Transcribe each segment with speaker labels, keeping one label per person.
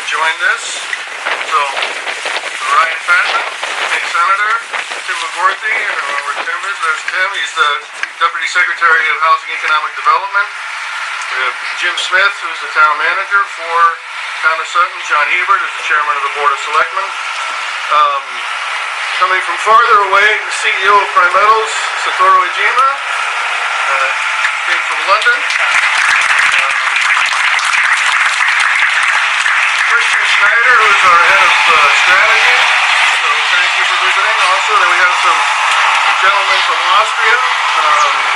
Speaker 1: join this. So, Ryan Fatman, State Senator, Tim McGorthy, I don't know where Tim is. There's Tim. He's the Deputy Secretary of Housing and Economic Development. We have Jim Smith, who's the Town Manager for Town of Sutton. John Hebert, who's the Chairman of the Board of Selectmen. Coming from farther away, the CEO of Primetals, Satoru Ejima, came from London. Christian Schneider, who's our head of strategy. So thank you for visiting. Also, then we have some gentlemen from Austria.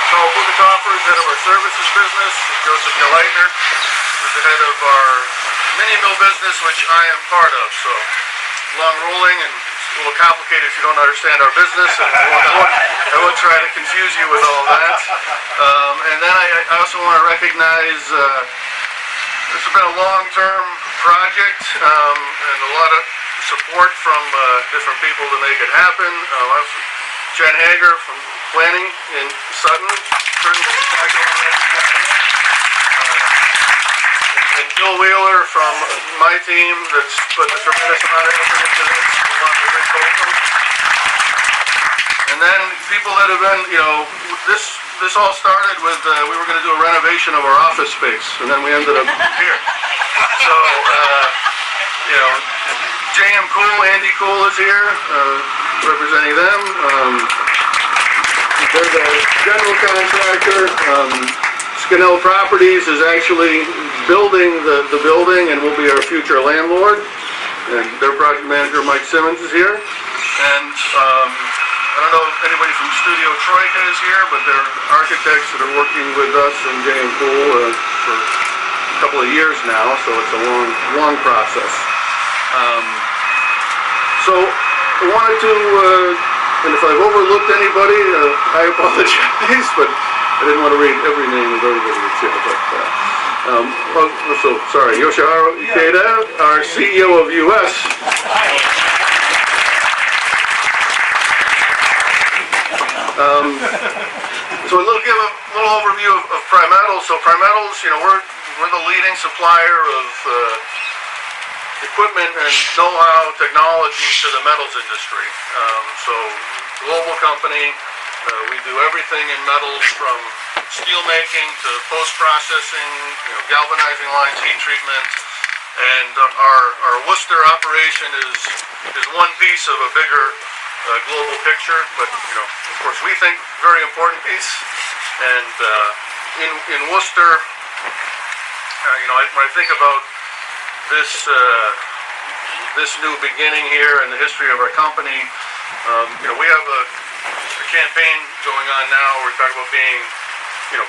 Speaker 1: Carl Bukatoffer is head of our services business. Joseph Geleitner, who's the head of our mini mill business, which I am part of. So long rolling and a little complicated if you don't understand our business. And I won't try to confuse you with all that. And then I also want to recognize this has been a long-term project and a lot of support from different people to make it happen. Jen Hager from Planning in Sutton, certainly and Bill Wheeler from my team that's put a tremendous amount of effort into this, along with Rick Colton. And then people that have been, this all started with, we were going to do a renovation of our office space, and then we ended up here. So, J.M. Cool, Andy Cool is here, representing them. There's a general contractor. Scannell Properties is actually building the building and will be our future landlord. And their project manager, Mike Simmons, is here. And I don't know if anybody from Studio Troika is here, but they're architects that are working with us and J.M. Cool for a couple of years now, so it's a long process. So I wanted to, and if I've overlooked anybody, I apologize, but I didn't want to read every name of everybody that's here. But, so sorry, Yoshihiro Ikeda, our CEO of US. So we'll give a little overview of Primetals. So Primetals, we're the leading supplier of equipment and know-how technology to the metals industry. So global company, we do everything in metals from steel making to post-processing, galvanizing lines, heat treatment, and our Worcester operation is one piece of a bigger global picture, but of course we think very important piece. And in Worcester, when I think about this new beginning here and the history of our company, we have a campaign going on now where we talk about being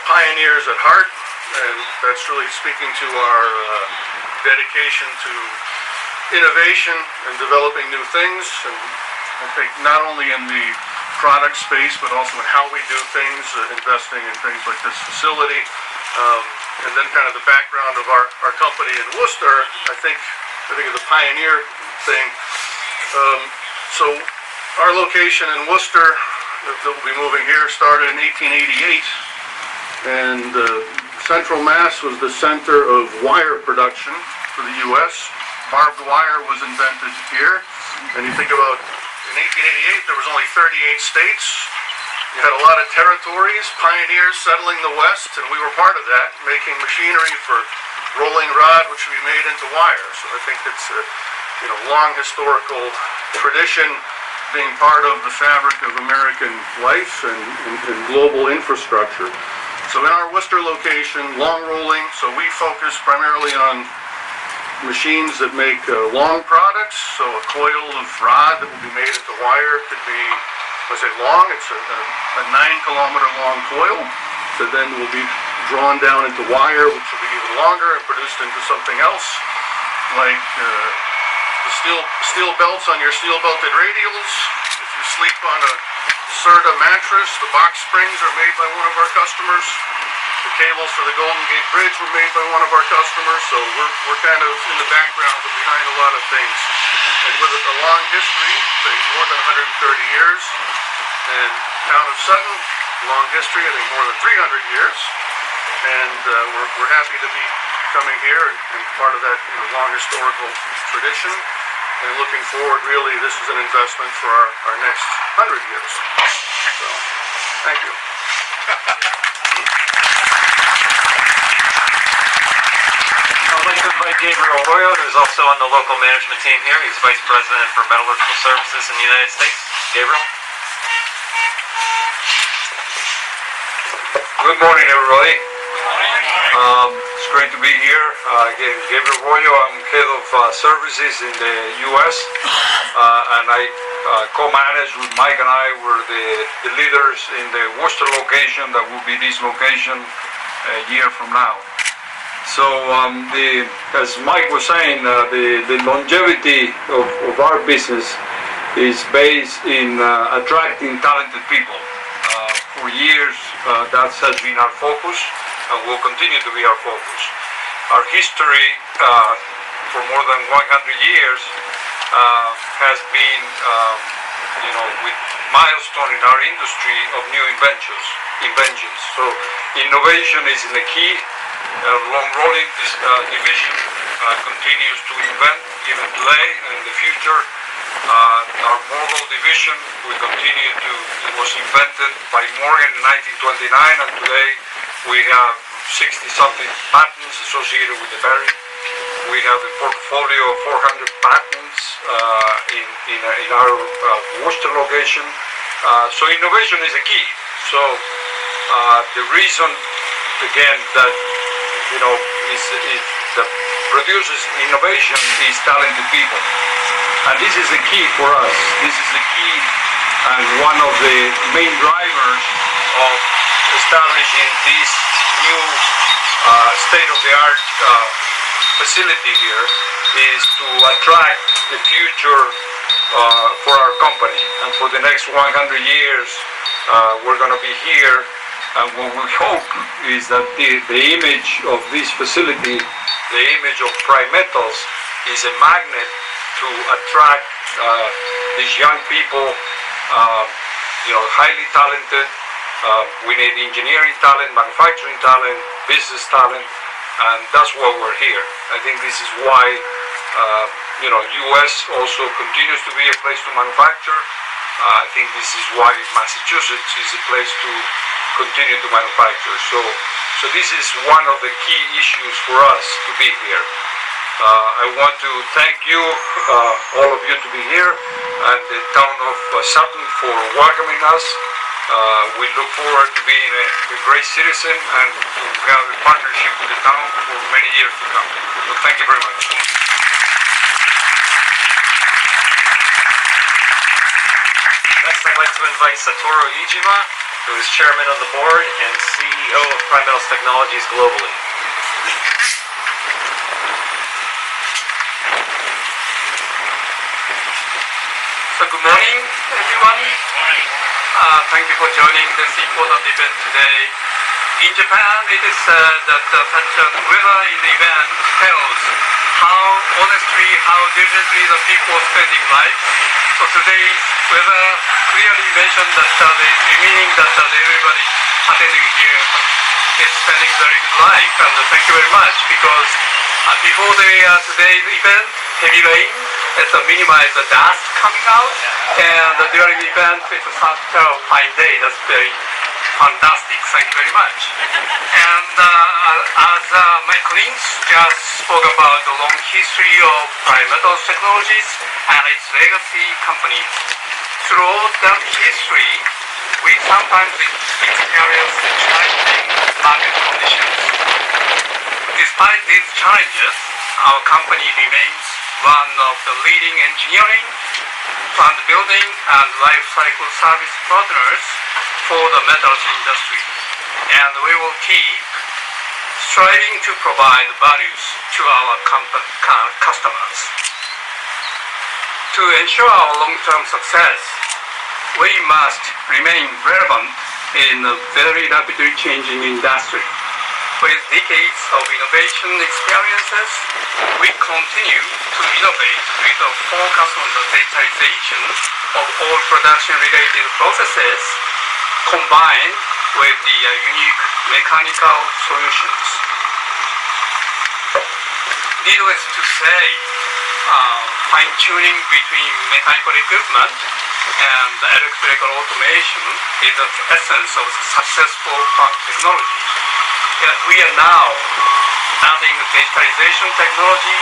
Speaker 1: pioneers at heart, and that's really speaking to our dedication to innovation and developing new things. And I think not only in the product space, but also in how we do things, investing in things like this facility. And then kind of the background of our company in Worcester, I think of the pioneer thing. So our location in Worcester, that will be moving here, started in 1888. And Central Mass was the center of wire production for the U.S. Barbed wire was invented here. And you think about, in 1888, there was only 38 states. You had a lot of territories, pioneers settling the West, and we were part of that, making machinery for rolling rod, which we made into wire. So I think it's a long historical tradition being part of the fabric of American life and global infrastructure. So in our Worcester location, long rolling, so we focus primarily on machines that make long products. So a coil of rod that will be made into wire could be, when I say long, it's a 9-kilometer long coil that then will be drawn down into wire, which will be even longer and produced into something else, like the steel belts on your steel-belted radials. If you sleep on a Serta mattress, the box springs are made by one of our customers. The cables for the Golden Gate Bridge were made by one of our customers, so we're kind of in the background but behind a lot of things. And with a long history, say more than 130 years, and town of Sutton, long history, I think more than 300 years, and we're happy to be coming here and part of that long historical tradition. And looking forward, really, this is an investment for our next 100 years. So, thank you.
Speaker 2: I'd like to invite Gabriel Arroyo, who's also on the local management team here. He's Vice President for Metallurgical Services in the United States. Gabriel?
Speaker 3: Good morning, everybody. It's great to be here. Again, Gabriel Arroyo, I'm head of services in the U.S. And I co-manage with Mike and I. We're the leaders in the Worcester location that will be this location a year from now. So as Mike was saying, the longevity of our business is based in attracting talented people. For years, that has been our focus and will continue to be our focus. Our history for more than 100 years has been, with milestone in our industry of new inventions. So innovation is in the key. Long rolling division continues to invent even today and in the future. Our model division, it was invented by Morgan in 1929, and today we have 60-something patents associated with the bearing. We have a portfolio of 400 patents in our Worcester location. So innovation is a key. So the reason, again, that that produces innovation is talented people. And this is the key for us. This is the key and one of the main drivers of establishing this new state-of-the-art facility here is to attract the future for our company. And for the next 100 years, we're going to be here. And what we hope is that the image of this facility, the image of Primetals, is a magnet to attract these young people, highly talented. We need engineering talent, manufacturing talent, business talent, and that's why we're here. I think this is why, U.S. also continues to be a place to manufacture. I think this is why Massachusetts is a place to continue to manufacture. So this is one of the key issues for us to be here. I want to thank you, all of you, to be here, and the town of Sutton for welcoming us. We look forward to being a great citizen and to have a partnership with the town for many years to come. So thank you very much.
Speaker 2: Next, I'd like to invite Satoru Iijima, who is Chairman of the Board and CEO of Primetals Technologies globally.
Speaker 4: So good morning, everyone. Thank you for joining this important event today. In Japan, it is said that such a weather in the event tells how honestly, how diligently the people are spending life. So today's weather clearly mentioned that meaning that everybody attending here is spending very good life. And thank you very much, because before today's event, heavy rain, it's to minimize the dust coming out, and during the event, it's such a fine day. That's very fantastic. Thank you very much. And as my colleagues just spoke about the long history of Primetals Technologies and its legacy companies, throughout that history, we sometimes experience challenging market conditions. Despite these challenges, our company remains one of the leading engineering, plant building, and life cycle service partners for the metals industry. And we will keep striving to provide values to our customers. To ensure our long-term success, we must remain relevant in a very rapidly changing industry. With decades of innovation experiences, we continue to innovate with a focus on the digitization of all production-related processes, combined with the unique mechanical solutions. needless to say, fine-tuning between mechanical equipment and electrical automation is the essence of successful plant technology. We are now adding digitalization technology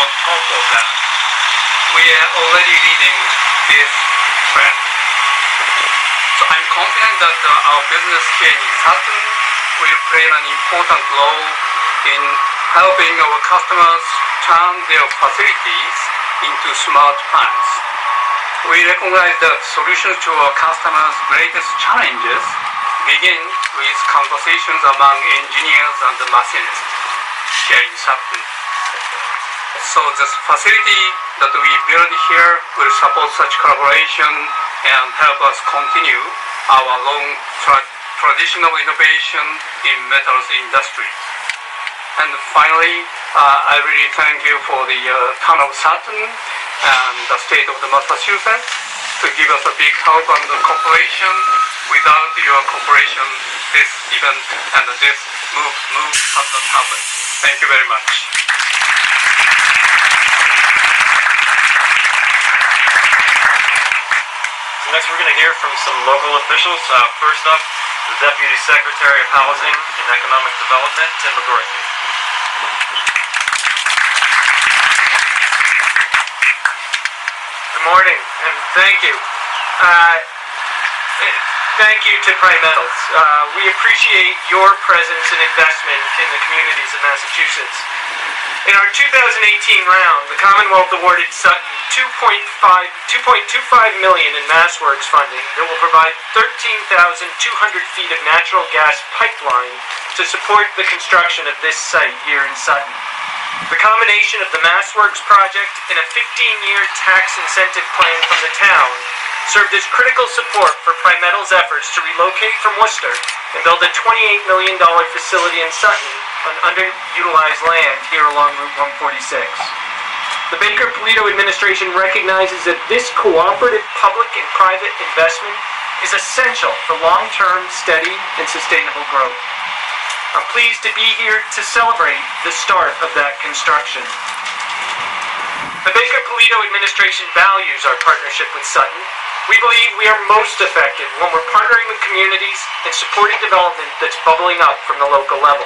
Speaker 4: on top of that. We are already leading this trend. So I'm confident that our business here in Sutton will play an important role in helping our customers turn their facilities into smart plants. We recognize that solutions to our customers' greatest challenges begin with conversations among engineers and machinists here in Sutton. So this facility that we build here will support such collaboration and help us continue our long traditional innovation in metals industry. And finally, I really thank you for the town of Sutton and the state of the Massachusetts to give us a big help and cooperation. Without your cooperation, this event and this move has not happened. Thank you very much.
Speaker 2: Next, we're going to hear from some local officials. First up, the Deputy Secretary of Housing and Economic Development, Tim McGorthy.
Speaker 5: Good morning, and thank you. Thank you to Primetals. We appreciate your presence and investment in the communities of Massachusetts. In our 2018 round, the Commonwealth awarded Sutton $2.25 million in MassWorks funding that will provide 13,200 feet of natural gas pipeline to support the construction of this site here in Sutton. The combination of the MassWorks project and a 15-year tax incentive plan from the town served as critical support for Primetals' efforts to relocate from Worcester and build a $28 million facility in Sutton on underutilized land here along Route 146. The Baker-Polito administration recognizes that this cooperative public and private investment is essential for long-term, steady, and sustainable growth. I'm pleased to be here to celebrate the start of that construction. The Baker-Polito administration values our partnership with Sutton. We believe we are most effective when we're partnering with communities and supporting development that's bubbling up from the local level.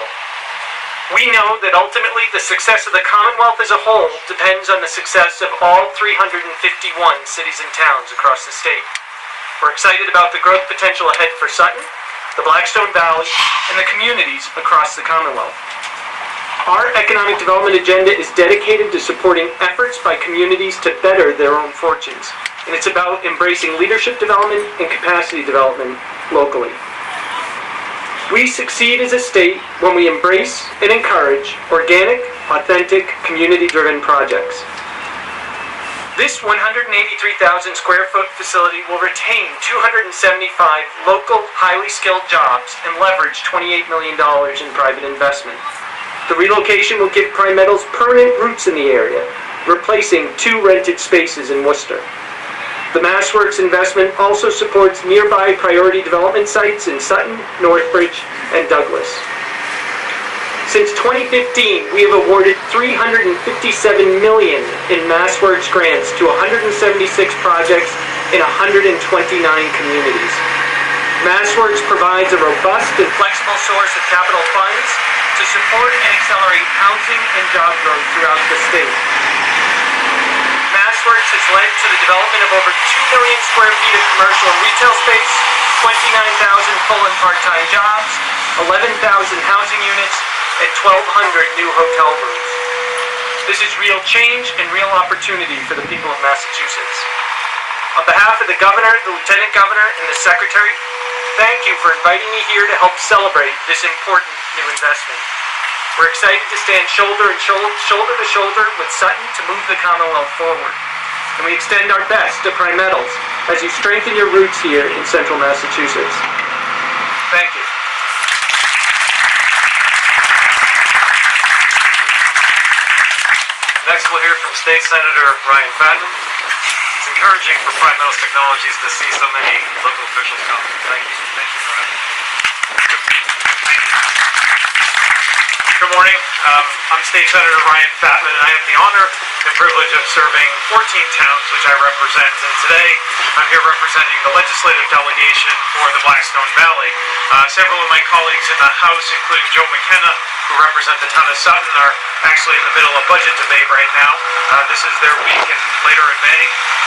Speaker 5: We know that ultimately the success of the Commonwealth as a whole depends on the success of all 351 cities and towns across the state. We're excited about the growth potential ahead for Sutton, the Blackstone Valley, and the communities across the Commonwealth. Our economic development agenda is dedicated to supporting efforts by communities to better their own fortunes, and it's about embracing leadership development and capacity development locally. We succeed as a state when we embrace and encourage organic, authentic, community-driven projects. This 183,000 square foot facility will retain 275 local, highly skilled jobs and leverage $28 million in private investment. The relocation will give Primetals permanent roots in the area, replacing 2 rented spaces in Worcester. The MassWorks investment also supports nearby priority development sites in Sutton, Northbridge, and Douglas. Since 2015, we have awarded $357 million in MassWorks grants to 176 projects in 129 communities. MassWorks provides a robust and flexible source of capital funds to support and accelerate housing and job growth throughout the state. MassWorks has led to the development of over 2 million square feet of commercial and retail space, 29,000 full and part-time jobs, 11,000 housing units, and 1,200 new hotel rooms. This is real change and real opportunity for the people of Massachusetts. On behalf of the Governor, the Lieutenant Governor, and the Secretary, thank you for inviting me here to help celebrate this important new investment. We're excited to stand shoulder to shoulder with Sutton to move the Commonwealth forward. And we extend our best to Primetals as you strengthen your roots here in central Massachusetts. Thank you.
Speaker 2: Next, we'll hear from State Senator Ryan Fatman. It's encouraging for Primetals Technologies to see so many local officials come. Thank you. Thank you for having me.
Speaker 6: Good
Speaker 5: Good morning. I'm State Senator Ryan Fatman, and I have the honor and privilege of serving 14 towns which I represent. And today, I'm here representing the legislative delegation for the Blackstone Valley. Several of my colleagues in the House, including Joe McKenna, who represent the town of Sutton, are actually in the middle of budget debate right now. This is their week, and later in May,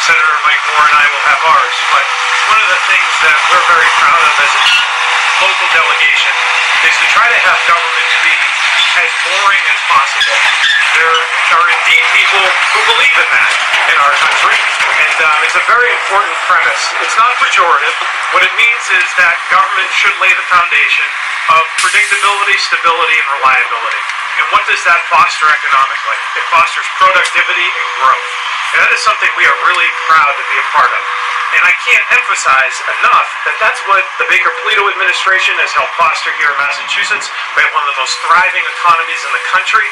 Speaker 5: Senator Mike Moore and I will have ours. But one of the things that we're very proud of as a local delegation is to try to have government be as boring as possible. There are indeed people who believe in that in our country, and it's a very important premise. It's not pejorative. What it means is that government should lay the foundation of predictability, stability, and reliability. And what does that foster economically? It fosters productivity and growth. And that is something we are really proud to be a part of. And I can't emphasize enough that that's what the Baker-Polito administration has helped foster here in Massachusetts. We have one of the most thriving economies in the country.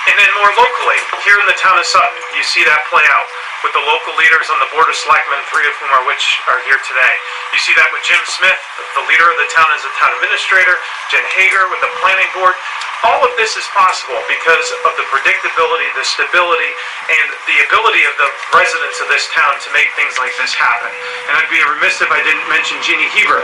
Speaker 5: And then more locally, here in the town of Sutton, you see that play out with the local leaders on the Board of Selectmen, three of whom are here today. You see that with Jim Smith, the leader of the town as a town administrator, Jen Hager with the planning board. All of this is possible because of the predictability, the stability, and the ability of the residents of this town to make things like this happen. And I'd be remiss if I didn't mention Jeannie Heber,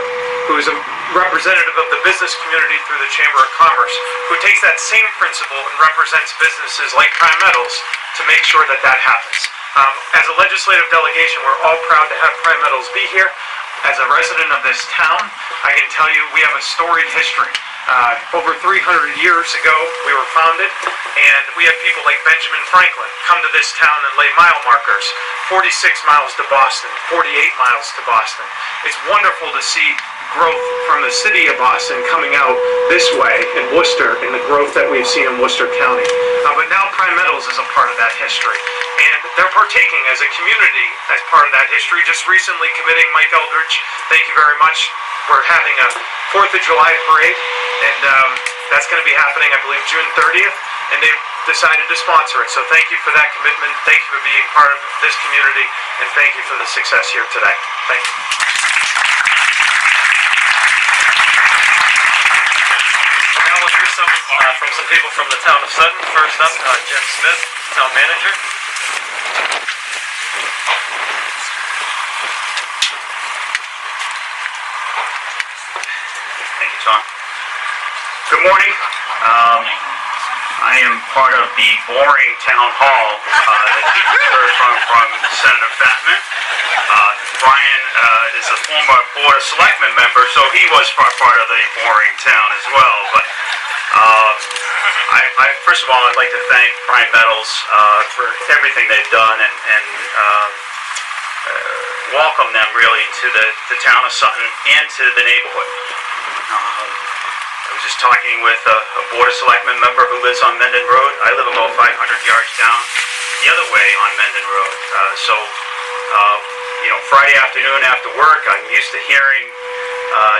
Speaker 5: who is a representative of the business community through the Chamber of Commerce, who takes that same principle and represents businesses like Primetals to make sure that that happens. As a legislative delegation, we're all proud to have Primetals be here. As a resident of this town, I can tell you we have a storied history. Over 300 years ago, we were founded, and we have people like Benjamin Franklin come to this town and lay mile markers. 46 miles to Boston, 48 miles to Boston. It's wonderful to see growth from the city of Boston coming out this way in Worcester, and the growth that we've seen in Worcester County. But now Primetals is a part of that history, and they're partaking as a community as part of that history. Just recently committing Mike Eldridge, thank you very much. We're having a 4th of July parade, and that's going to be happening, I believe, June 30th, and they've decided to sponsor it. So thank you for that commitment, thank you for being part of this community, and thank you for the success here today. Thank you.
Speaker 2: Now we'll hear from some people from the town of Sutton. First up, Jim Smith, town manager.
Speaker 6: Thank you, Tom. Good morning. I am part of the boring town hall that you just heard from Senator Fatman. Brian is a former Board of Selectmen member, so he was part of the boring town as well. But first of all, I'd like to thank Primetals for everything they've done and welcome them really to the town of Sutton and to the neighborhood. I was just talking with a Board of Selectmen member who lives on Mendon Road. I live about 500 yards down the other way on Mendon Road. Friday afternoon after work, I'm used to hearing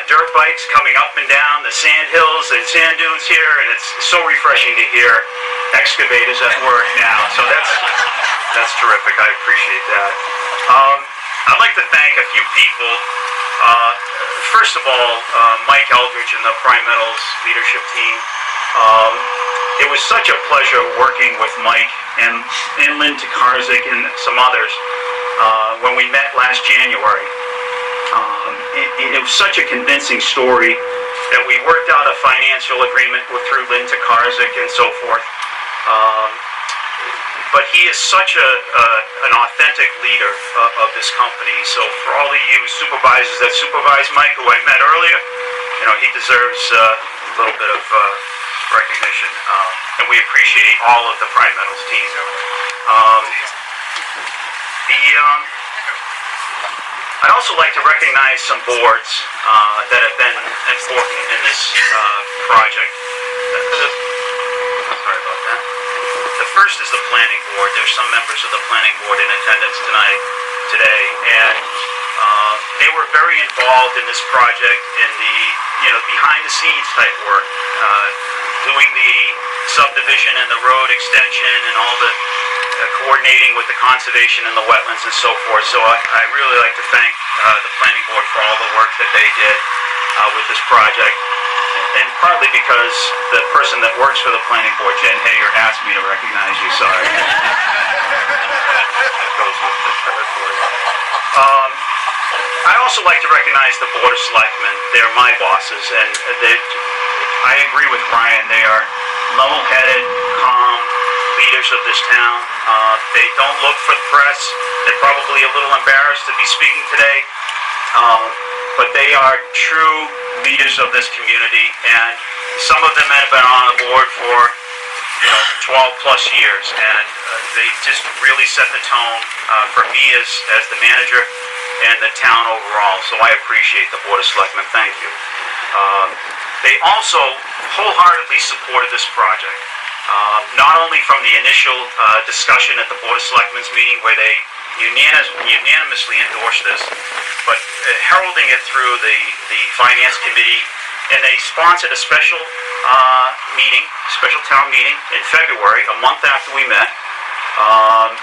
Speaker 6: dirt bikes coming up and down the sand hills and sand dunes here, and it's so refreshing to hear excavators at work now. So that's terrific. I appreciate that. I'd like to thank a few people. First of all, Mike Eldridge and the Primetals leadership team. It was such a pleasure working with Mike and Lynn Tokarczyk and some others when we met last January. It was such a convincing story that we worked out a financial agreement through Lynn Tokarczyk and so forth. But he is such an authentic leader of this company. So for all of you supervisors that supervise Mike, who I met earlier, he deserves a little bit of recognition. And we appreciate all of the Primetals team. I'd also like to recognize some boards that have been important in this project. Sorry about that. The first is the planning board. There's some members of the planning board in attendance today, and they were very involved in this project in the behind the scenes type work, doing the subdivision and the road extension and all the coordinating with the conservation and the wetlands and so forth. So I really like to thank the planning board for all the work that they did with this project. and partly because the person that works for the planning board, Jen Hager, asked me to recognize you, sorry. That goes with the territory. I'd also like to recognize the Board of Selectmen. They're my bosses, and I agree with Brian. They are level-headed, calm leaders of this town. They don't look for the press. They're probably a little embarrassed to be speaking today, but they are true leaders of this community, and some of them have been on the board for 12 plus years, and they just really set the tone for me as the manager and the town overall. So I appreciate the Board of Selectmen. Thank you. They also wholeheartedly supported this project, not only from the initial discussion at the Board of Selectmen's meeting where they unanimously endorsed this, but heralding it through the Finance Committee, and they sponsored a special town meeting in February, a month after we met,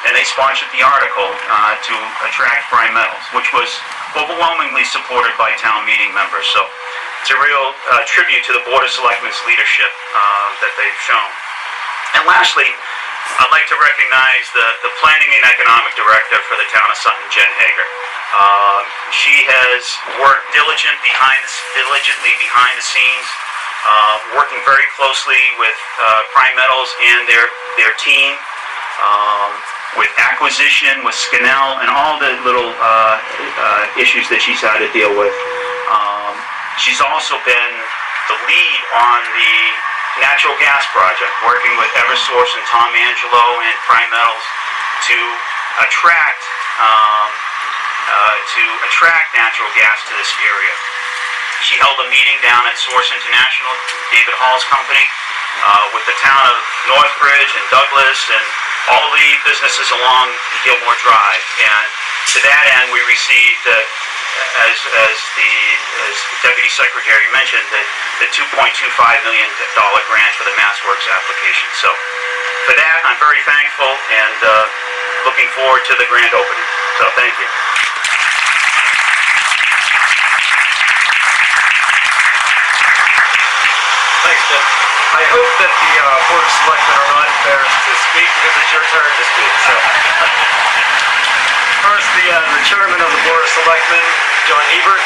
Speaker 6: and they sponsored the article to attract Primetals, which was overwhelmingly supported by town meeting members. So it's a real tribute to the Board of Selectmen's leadership that they've shown. And lastly, I'd like to recognize the Planning and Economic Director for the town of Sutton, Jen Hager. She has worked diligently behind the scenes, working very closely with Primetals and their team, with acquisition, with Scannell, and all the little issues that she's had to deal with. She's also been the lead on the natural gas project, working with Eversource and Tom Angelo and Primetals to attract natural gas to this area. She held a meeting down at Source International, David Hall's company, with the town of Northbridge and Douglas and all the businesses along Gilmore Drive. And to that end, we received, as the Deputy Secretary mentioned, the $2.25 million grant for the MassWorks application. So for that, I'm very thankful and looking forward to the grand opening. So thank you.
Speaker 2: Thanks, Jim. I hope that the Board of Selectmen are not embarrassed to speak because it's your turn to speak. So, first, the Chairman of the Board of Selectmen, John Hebert.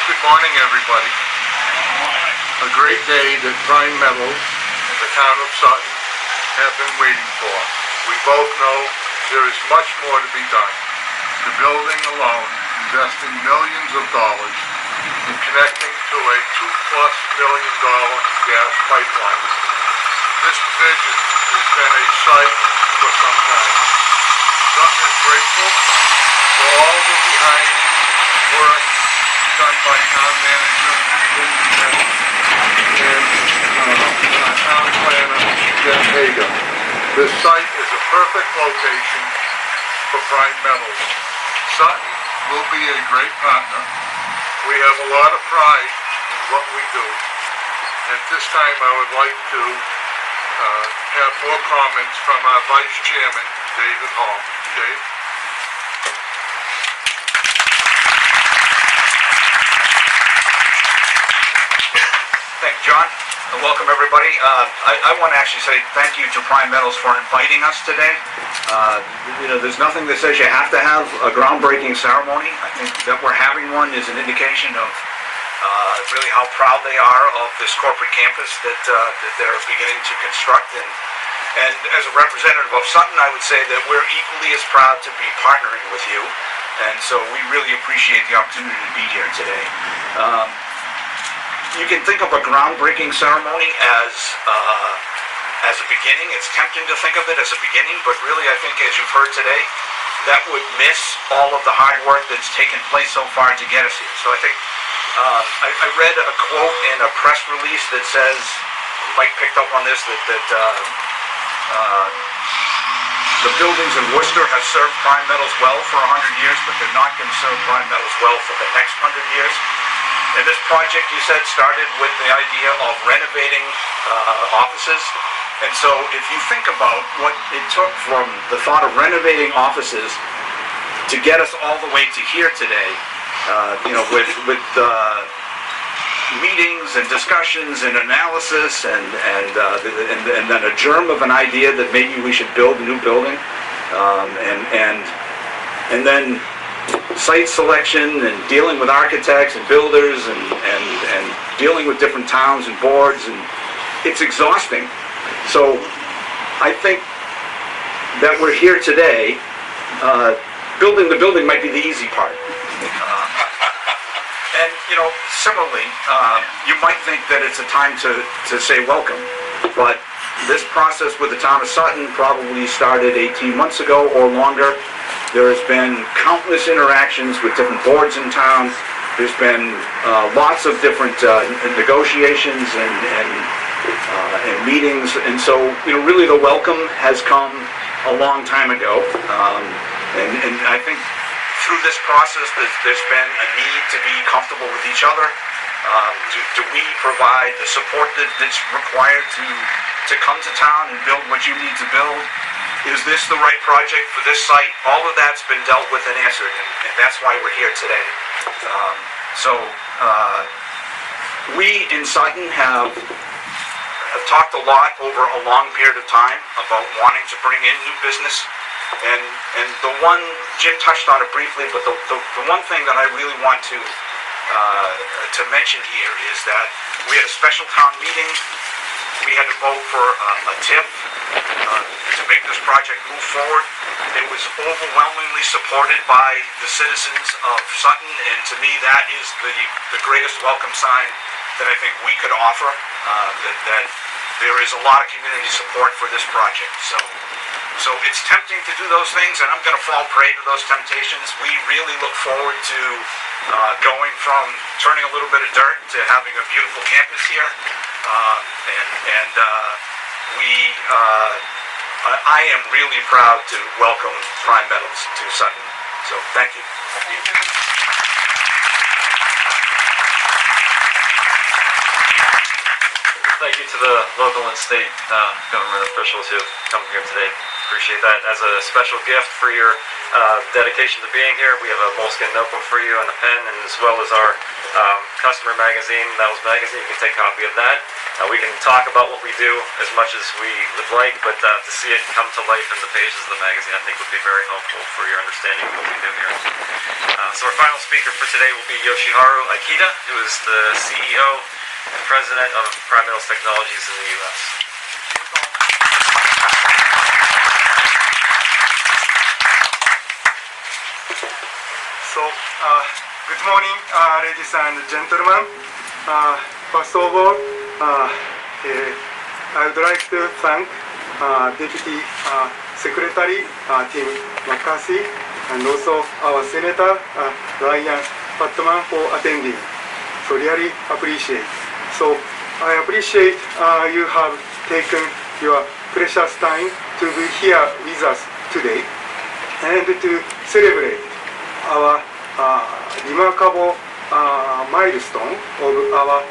Speaker 1: Good morning, everybody. A great day that Primetals and the town of Sutton have been waiting for. We both know there is much more to be done. The building alone, investing millions of dollars in connecting to a $2+ million gas pipeline. This vision has been a sight for some time. Sutton is grateful for all the behind work done by town manager and our town planner, Jen Hager. This site is a perfect location for Primetals. Sutton will be a great partner. We have a lot of pride in what we do. At this time, I would like to have more comments from our Vice Chairman, David Hall. Dave?
Speaker 3: Thank you, John. Welcome, everybody. I want to actually say thank you to Primetals for inviting us today. There's nothing that says you have to have a groundbreaking ceremony. I think that we're having one is an indication of really how proud they are of this corporate campus that they're beginning to construct. And as a representative of Sutton, I would say that we're equally as proud to be partnering with you. And so we really appreciate the opportunity to be here today. You can think of a groundbreaking ceremony as a beginning. It's tempting to think of it as a beginning, but really I think, as you've heard today, that would miss all of the hard work that's taken place so far to get us here. So I think I read a quote in a press release that says, Mike picked up on this, that the buildings in Worcester have served Primetals well for 100 years, but they're not going to serve Primetals well for the next 100 years. And this project, you said, started with the idea of renovating offices
Speaker 7: And so if you think about what it took from the thought of renovating offices to get us all the way to here today, with meetings and discussions and analysis and then a germ of an idea that maybe we should build a new building, and then site selection and dealing with architects and builders and dealing with different towns and boards, and it's exhausting. So I think that we're here today. Building the building might be the easy part. And similarly, you might think that it's a time to say welcome, but this process with the town of Sutton probably started 18 months ago or longer. There has been countless interactions with different boards in town. There's been lots of different negotiations and meetings, and so really the welcome has come a long time ago, and I think through this process there's been a need to be comfortable with each other. Do we provide the support that's required to come to town and build what you need to build? Is this the right project for this site? All of that's been dealt with and answered, and that's why we're here today. We in Sutton have talked a lot over a long period of time about wanting to bring in new business, and the one, Jim touched on it briefly, but the one thing that I really want to mention here is that we had a special town meeting. We had to vote for a TIF to make this project move forward. It was overwhelmingly supported by the citizens of Sutton, and to me that is the greatest welcome sign that I think we could offer, that there is a lot of community support for this project. So it's tempting to do those things, and I'm going to fall prey to those temptations. We really look forward to going from turning a little bit of dirt to having a beautiful campus here, I am really proud to welcome Primetals to Sutton. So thank you.
Speaker 2: Thank you to the local and state government officials who have come here today. Appreciate that. As a special gift for your dedication to being here, we have a moleskin notebook for you and a pen, and as well as our customer magazine, Metals Magazine. You can take a copy of that. We can talk about what we do as much as we would like, but to see it come to life in the pages of the magazine, I think would be very helpful for your understanding of what we do here. So our final speaker for today will be Yoshiharu Ikeda, who is the CEO and President of Primetals Technologies in the U.S.
Speaker 8: So, good morning, ladies and gentlemen. First of all, I would like to thank Deputy Secretary Tim McCarthy and also our Senator Ryan Patman for attending. So really appreciate. So I appreciate you have taken your precious time to be here with us today and to celebrate our remarkable milestone of our